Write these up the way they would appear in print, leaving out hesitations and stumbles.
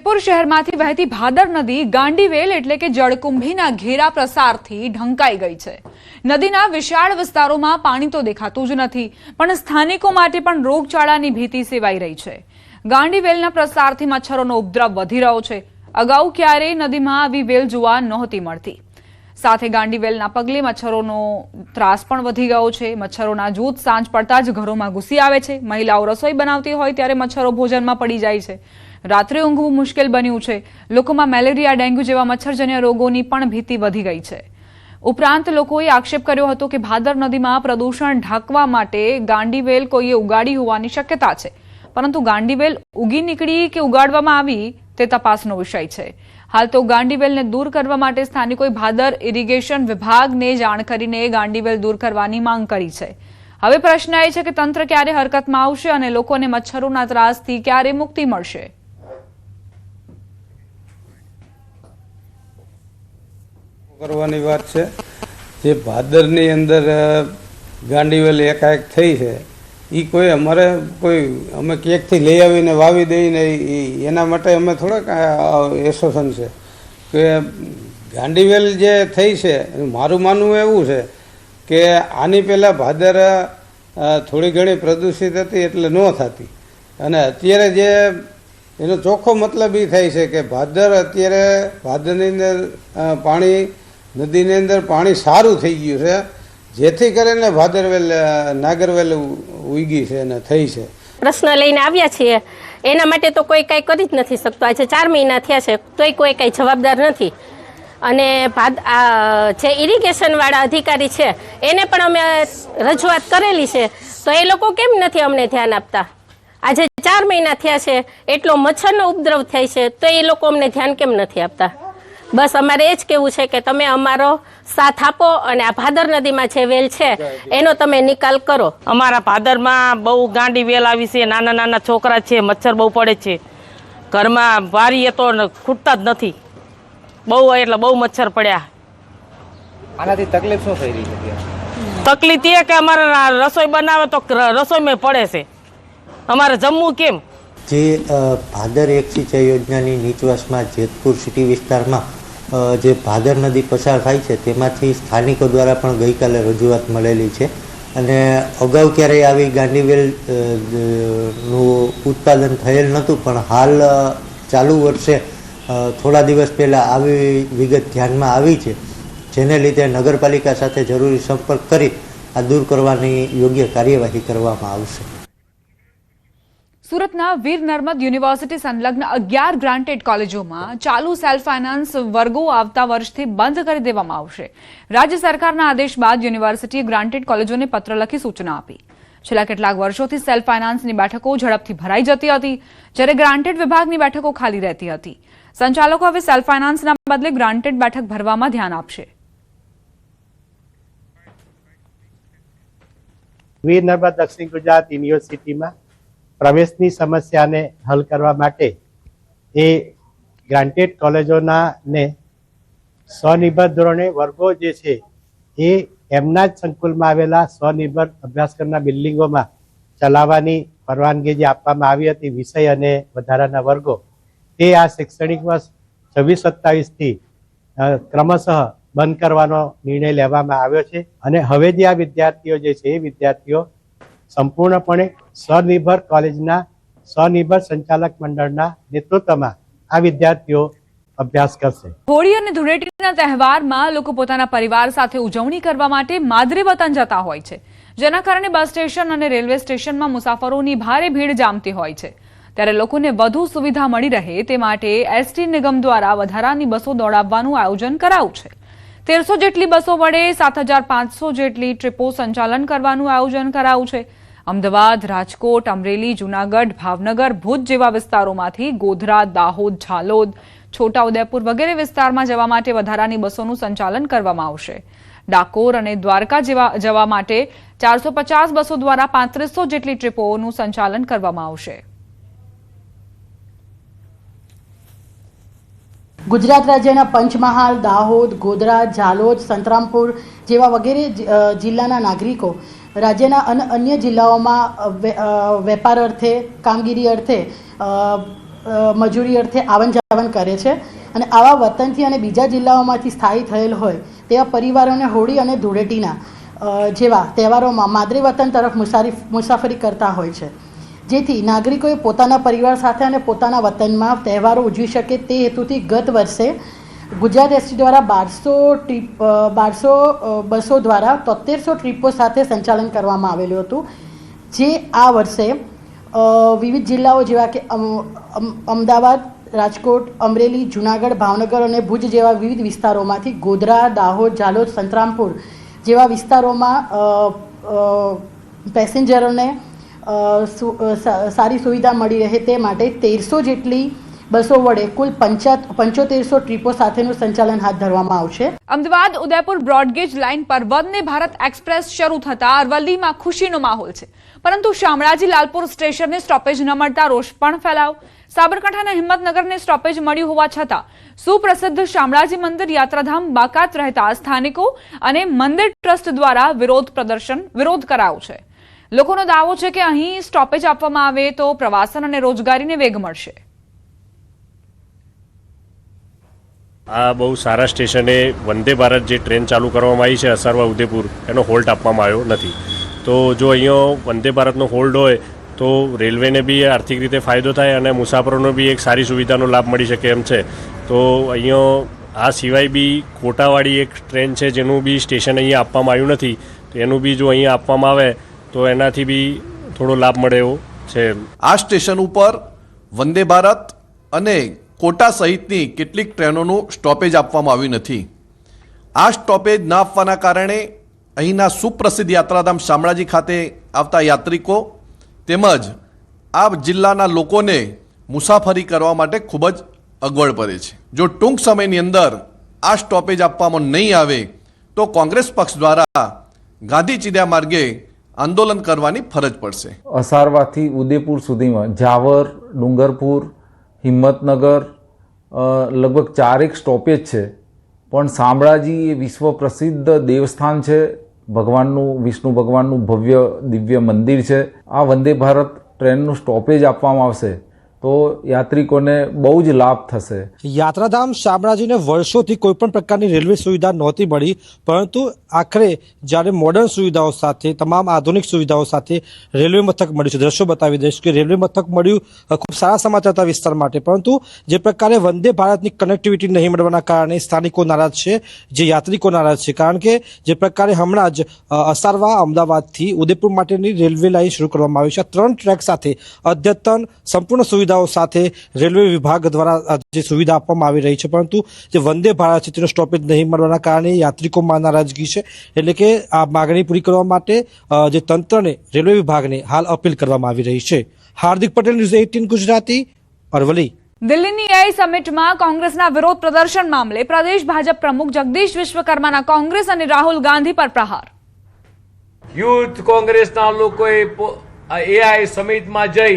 જેતપુર શહેરમાંથી વહેતી ભાદર નદી ગાંડીવેલ એટલે કે જળકુંભીના ઘેરા પ્રસારથી ઢંકાઈ ગઈ છે। નદીના વિશાળ વિસ્તારોમાં પાણી તો દેખાતું જ નથી, પણ સ્થાનિકો માટે પણ રોગચાળાની ભીતિ સેવાઈ રહી છે। ગાંડીવેલના પ્રસારથી મચ્છરોનો ઉપદ્રવ વધી રહ્યો છે। અગાઉ ક્યારેય નદીમાં આવી વેલ જોવા નહોતી મળતી। સાથે ગાંડીવેલના પગલે મચ્છરોનો ત્રાસ પણ વધી ગયો છે। મચ્છરોના જૂથ સાંજ પડતા જ ઘરોમાં ઘૂસી આવે છે। મહિલાઓ રસોઈ બનાવતી હોય ત્યારે મચ્છરો ભોજનમાં પડી જાય છે। રાત્રે ઊંઘવું મુશ્કેલ બન્યું છે। લોકોમાં મેલેરિયા, ડેન્ગ્યુ જેવા મચ્છરજન્ય રોગોની પણ ભીતિ વધી ગઈ છે। ઉપરાંત લોકોએ આક્ષેપ કર્યો હતો કે ભાદર નદીમાં પ્રદૂષણ ઢાંકવા માટે ગાંડીવેલ કોઈએ ઉગાડી હોવાની શક્યતા છે, પરંતુ ગાંડીવેલ ઉગી નીકળી કે ઉગાડવામાં આવી તે તપાસનો વિષય છે। હાલ તો ગાંડીવેલને દૂર કરવા માટે સ્થાનિકોએ ભાદર ઇરિગેશન વિભાગને જાણ કરીને ગાંડીવેલ દૂર કરવાની માંગ કરી છે। હવે પ્રશ્ન એ છે કે તંત્ર ક્યારે હરકતમાં આવશે અને લોકોને મચ્છરોના ત્રાસથી ક્યારે મુક્તિ મળશે। કરવાની વાત છે જે ભાદરની અંદર ગાંડીવેલ એકાએક થઈ છે એ કોઈ અમારે અમે ક્યાંકથી લઈ આવીને વાવી દઈને એના માટે અમે થોડાક એસોસિએશન છે કે ગાંડીવેલ જે થઈ છે મારું માનવું એવું છે કે આની પહેલાં ભાદર થોડી ઘણી પ્રદૂષિત હતી એટલે ન થતી, અને અત્યારે જે એનો ચોખ્ખો મતલબ એ થાય છે કે ભાદર અત્યારે ભાદરની અંદર પાણી નદીની અંદર પાણી સારું થઈ ગયું છે, જેથી કરીને ભાદરવેલ નાગરવેલ ઉગી છે અને થઈ છે। પ્રશ્ન લઈને આવ્યા છીએ, એના માટે તો કોઈ કંઈ કરી જ નથી શકતો। આજે 4 મહિના થયા છે તોય કોઈ કંઈ જવાબદાર નથી, અને જે ઇરિગેશનવાળા અધિકારી છે એને પણ અમે રજૂઆત કરેલી છે, તો એ લોકો કેમ નથી અમને ધ્યાન આપતા? આજે 4 મહિના થયા છે, એટલો મચ્છરનો ઉપદ્રવ થાય છે તો એ લોકો અમને ધ્યાન કેમ નથી આપતા? બસ અમારે એ જ કહેવું છે કે તમે અમારો સાથ આપો અને આ ભાદર નદીમાં જે વેલ છે એનો તમે નિકાલ કરો। અમારા ભાદરમાં બહુ ગાંડી વેલ આવી છે, નાના નાના છોકરા છે, મચ્છર બહુ પડે છે, ઘરમાં વારીએ તો ખૂટતા જ નથી, બહુ એટલે બહુ મચ્છર પડ્યા। આનાથી તકલીફ શું થઈ રહી છે? તકલીફ એ કે અમારે રસોઈ બનાવે તો રસોઈમાં પડે છે, અમારે જમવું કેમ? જે ભાદર એક સિંચાઈ યોજનાની નીચવાસમાં જેતપુર સિટી વિસ્તારમાં જે ભાદર નદી પસાર થાય છે તેમાંથી સ્થાનિકો દ્વારા પણ ગઈકાલે રજૂઆત મળેલી છે, અને અગાઉ ક્યારેય આવી ગાંડીવેલ નું ઉત્પાદન થયેલ નહોતું, પણ હાલ ચાલુ વર્ષે થોડા દિવસ પહેલાં આવી વિગત ધ્યાનમાં આવી છે, જેને લીધે નગરપાલિકા સાથે જરૂરી સંપર્ક કરી આ દૂર કરવાની યોગ્ય કાર્યવાહી કરવામાં આવશે। સુરતના વીર નર્મદ યુનિવર્સિટી સંલગ્ન 11 ગ્રાન્ટેડ કોલેજોમાં ચાલુ સેલ્ફ ફાઇનાન્સ વર્ગો આવતા વર્ષથી બંધ કરી દેવામાં આવશે। રાજ્ય સરકારના આદેશ બાદ યુનિવર્સિટીએ ગ્રાન્ટેડ કોલેજોને પત્ર લખી સૂચના આપી। છેલ્લા કેટલાક વર્ષોથી સેલ્ફ ફાઇનાન્સની બેઠકો ઝડપથી ભરાઈ જતી હતી, જ્યારે ગ્રાન્ટેડ વિભાગની બેઠકો ખાલી રહેતી હતી। સંચાલકો હવે સેલ્ફ ફાઇનાન્સના બદલે ગ્રાન્ટેડ બેઠક ભરવામાં ધ્યાન આપશે। વીર નર્મદ દક્ષિણ ગુજરાત યુનિવર્સિટીમાં પ્રવેશની સમસ્યાને હલ કરવા માટે એ ગ્રાન્ટેડ કોલેજોના ને સ્વનિર્ભર ધોરણે વર્ગો જે છે એ એમના જ સંકુલમાં આવેલા સ્વનિર્ભર અભ્યાસક્રમના બિલ્ડિંગોમાં ચલાવવાની પરવાનગી જે આપવામાં આવી હતી વિષય અને વધારાના વર્ગો, તે આ શૈક્ષણિક વર્ષ 26-27થી ક્રમશઃ બંધ કરવાનો નિર્ણય લેવામાં આવ્યો છે, અને હવે જે આ વિદ્યાર્થીઓ જે છે એ વિદ્યાર્થીઓ સંપૂર્ણપણે સ્વનિર્ભર કોલેજના સ્વનિર્ભર સંચાલક મંડળના નેતૃત્વમાં આ વિદ્યાર્થીઓ અભ્યાસ કરશે। હોળી અને ધૂળેટીના તહેવારમાં લોકો પોતાના પરિવાર સાથે ઉજવણી કરવા માટે માદરે વતન જતા હોય છે, જેના કારણે બસ સ્ટેશન અને રેલવે સ્ટેશનમાં મુસાફરોની ભારે ભીડ જામતી હોય છે। ત્યારે લોકોને વધુ સુવિધા મળી રહે તે માટે એસટી નિગમ દ્વારા વધારાની બસો દોડાવવાનું આયોજન કરાયું છે। 1300 જેટલી બસો વડે 7500 જેટલી ટ્રીપો સંચાલન કરવાનું આયોજન કરાયું છે। અમદાવાદ, રાજકોટ, અમરેલી, જૂનાગઢ, ભાવનગર, ભુજ જેવા વિસ્તારોમાંથી ગોધરા, દાહોદ, ઝાલોદ, છોટાઉદેપુર વગેરે વિસ્તારમાં જવા માટે વધારાની બસોનું સંચાલન કરવામાં આવશે। ડાકોર અને દ્વારકા જવા માટે 450 બસો દ્વારા 3500 જેટલી ટ્રીપોનું સંચાલન કરવામાં આવશે। ગુજરાત રાજ્યના પંચમહાલ, દાહોદ, ગોધરા, ઝાલોદ, સંતરામપુર જેવા વગેરે જિલ્લાના નાગરિકો રાજ્યના અન્ય જિલ્લાઓમાં વેપાર અર્થે, કામગીરી અર્થે મજૂરી અર્થે આવન જાવન કરે છે અને આવા વતનથી અને બીજા જિલ્લાઓમાંથી સ્થાયી થયેલ હોય તેવા પરિવારોને હોળી અને ધૂળેટીના જેવા તહેવારોમાં માદરે વતન તરફ મુસાફરી કરતા હોય છે, જેથી નાગરિકોએ પોતાના પરિવાર સાથે અને પોતાના વતનમાં તહેવારો ઉજવી શકે તે હેતુથી ગત વર્ષે ગુજરાત એસટી દ્વારા 1200 બસો દ્વારા 7300 ટ્રીપો સાથે સંચાલન કરવામાં આવેલું હતું, જે આ વર્ષે વિવિધ જિલ્લાઓ જેવા કે અમદાવાદ, રાજકોટ, અમરેલી, જૂનાગઢ, ભાવનગર અને ભુજ જેવા વિવિધ વિસ્તારોમાંથી ગોધરા, દાહોદ, જાલોદ, સંતરામપુર જેવા વિસ્તારોમાં પેસેન્જરોને સારી સુવિધા મળી રહે તે માટે 1300 જેટલી બસો વડે કુલ 7500 ટ્રીપો સાથેનું સંચાલન હાથ ધરવામાં આવશે. અમદાવાદ ઉદયપુર બ્રોડગેજ લાઇન પર વંદે ભારત એક્સપ્રેસ શરૂ થતા અરવલ્લીમાં ખુશીનો માહોલ છે, પરંતુ શામળાજી લાલપુર સ્ટેશનને સ્ટોપેજ ન મળતા રોષ પણ ફેલાયો. સાબરકાંઠાના હિંમતનગરને સ્ટોપેજ મળ્યું હોવા છતાં સુપ્રસિદ્ધ શામળાજી મંદિર યાત્રાધામ બાકાત રહેતા સ્થાનિકો અને મંદિર ટ્રસ્ટ દ્વારા વિરોધ કરાયો છે. લોકોનો દાવો છે કે અહીં સ્ટોપેજ આપવામાં આવે તો પ્રવાસન અને રોજગારીને વેગ મળશે. આ બહુ સારા સ્ટેશને વંદે ભારત જે ટ્રેન ચાલુ કરવામાં આવી છે અસારવા ઉદયપુર એનો હોલ્ટ આપવામાં આવ્યો નથી. તો જો અહીંયા વંદે ભારતનો હોલ્ડ હોય તો રેલવેને બી આર્થિક રીતે ફાયદો થાય અને મુસાફરોનો બી એક સારી સુવિધાનો લાભ મળી શકે એમ છે. તો અહીંયા આ સિવાય બી કોટાવાળી એક ટ્રેન છે જેનું બી સ્ટેશન અહીંયા આપવામાં આવ્યું નથી, તો એનું બી જો અહીંયા આપવામાં આવે તો એનાથી બી થોડો લાભ મળે એવો છે. આ સ્ટેશન ઉપર વંદે ભારત અને કોટા સહિતની કેટલીક ટ્રેનોનું સ્ટોપેજ આપવામાં આવ્યું નથી. આ સ્ટોપેજ ન આપવાના કારણે અહીંના સુપ્રસિદ્ધ યાત્રાધામ શામળાજી ખાતે આવતા યાત્રિકો તેમજ આ જિલ્લાના લોકોને મુસાફરી કરવા માટે ખૂબ જ અગવડ પડે છે. જો ટૂંક સમયની અંદર આ સ્ટોપેજ આપવામાં નહીં આવે તો કોંગ્રેસ પક્ષ દ્વારા ગાંધી ચીડિયા માર્ગે આંદોલન કરવાની ફરજ પડશે. અસારવાથી ઉદયપુર સુધીમાં જાવર, ડુંગરપુર, હિંમતનગર લગભગ 4 સ્ટોપેજ છે, પણ શામળાજી એ વિશ્વ પ્રસિદ્ધ દેવસ્થાન છે, ભગવાનનું વિષ્ણુ ભગવાનનું ભવ્ય દિવ્ય મંદિર છે. આ વંદે ભારત ટ્રેનનું સ્ટોપેજ આપવામાં આવશે તો યાત્રિકોને બહુ જ લાભ થશે. યાત્રાધામ શામળાજીને વર્ષોથી કોઈ પણ પ્રકારની રેલવે સુવિધા નહોતી મળી, પરંતુ આખરે જ્યારે મોડર્ન સુવિધાઓ સાથે તમામ આધુનિક સુવિધાઓ સાથે રેલવે મથક મળ્યું છે. દ્રશ્યો બતાવી દઈશ કે રેલવે મથક મળ્યું ખૂબ સારા સમાચાર હતા વિસ્તાર માટે, પરંતુ જે પ્રકારે વંદે ભારતની કનેક્ટિવિટી નહીં મળવાના કારણે સ્થાનિકો નારાજ છે, જે યાત્રિકો નારાજ છે, કારણ કે જે પ્રકારે હમણાં જ અસારવા અમદાવાદથી ઉદયપુર માટેની રેલવે લાઇન શરૂ કરવામાં આવી છે. 3 ટ્રેક સાથે અદ્યતન સંપૂર્ણ સુવિધા સાથે રેલવે વિભાગ દ્વારા જે સુવિધા આપવામાં આવી રહી છે, પરંતુ જે વંદે ભારત છે તેનો સ્ટોપેજ નહીં મળવાના કારણે યાત્રિકોમાં નારાજગી છે. એટલે કે આ માગણી પૂરી કરવા માટે જે તંત્રને, રેલવે વિભાગને હાલ અપીલ કરવામાં આવી રહી છે. હાર્દિક પટેલ, ન્યૂઝ 18 ગુજરાતી, અરવલ્લી. દિલ્હીની AI સમિટમાં કોંગ્રેસના વિરોધ પ્રદર્શન મામલે પ્રદેશ ભાજપ પ્રમુખ જગદીશ વિશ્વકર્માના કોંગ્રેસ અને રાહુલ ગાંધી પર પ્રહાર. યુથ કોંગ્રેસના લોકોએ AI સમિટમાં જઈ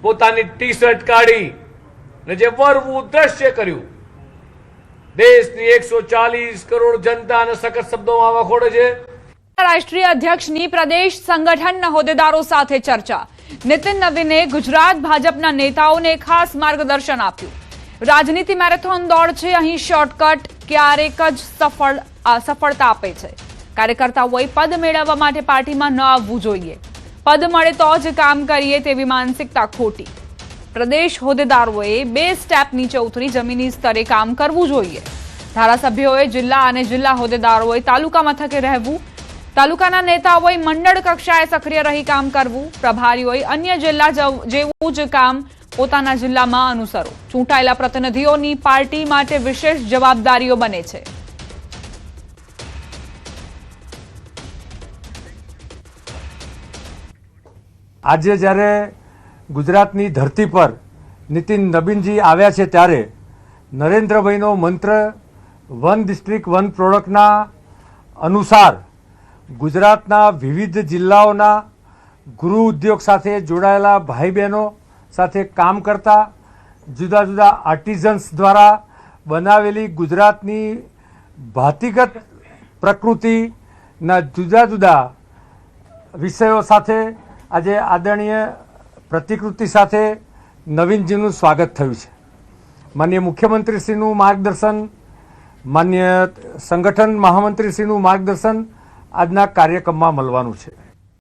પોતાની ટી-શર્ટ કાઢી ને જે વરવું દ્રશ્ય કર્યું, દેશની 140 કરોડ જનતાને સખત શબ્દોમાં વખોડે છે. રાષ્ટ્રીય અધ્યક્ષની પ્રદેશ સંગઠનના હોદ્દેદારો સાથે ચર્ચા. નીતિન નવીને ગુજરાત ભાજપના નેતાઓને ખાસ માર્ગદર્શન આપ્યું. રાજનીતિ મેરેથોન દોડ છે, અહીં શોર્ટકટ ક્યારેક જ સફળતા આપે છે. કાર્યકર્તાઓએ પદ મેળવવા માટે પાર્ટીમાં ન આવવું જોઈએ. પદ મળે તો જ કામ કરીએ તેવી માનસિકતા ખોટી. પ્રદેશ હોદ્દેદારોએ 2 સ્ટેપ નીચે ઉતરી જમીની સ્તરે કામ કરવું જોઈએ. ધારાસભ્યોએ જિલ્લા અને જિલ્લા હોદ્દેદારોએ તાલુકા મથકે રહેવું. તાલુકાના નેતાઓએ મંડળ કક્ષાએ સક્રિય રહી કામ કરવું. પ્રભારીઓએ અન્ય જિલ્લા જેવું જ કામ પોતાના જિલ્લામાં અનુસરો. ચૂંટાયેલા પ્રતિનિધિઓની પાર્ટી માટે વિશેષ જવાબદારીઓ બને છે. આજે જ્યારે ગુજરાતની ધરતી પર નીતિન નવીનજી આવ્યા છે ત્યારે નરેન્દ્રભાઈનો મંત્ર વન ડિસ્ટ્રિક્ટ વન પ્રોડક્ટના અનુસાર ગુજરાતના વિવિધ જિલ્લાઓના ગૃહ ઉદ્યોગ સાથે જોડાયેલા ભાઈ બહેનો સાથે કામ કરતા જુદા જુદા આર્ટિઝન્સ દ્વારા બનાવેલી ગુજરાતની ભાતિગત પ્રકૃતિના જુદા જુદા વિષયો સાથે આજે આદરણીય પ્રતિકૃતિ સાથે નવીનજીનું સ્વાગત થયું છે. માનનીય મુખ્યમંત્રીશ્રીનું માર્ગદર્શન, માન્ય સંગઠન મહામંત્રીશ્રીનું માર્ગદર્શન આજના કાર્યક્રમમાં મળવાનું છે.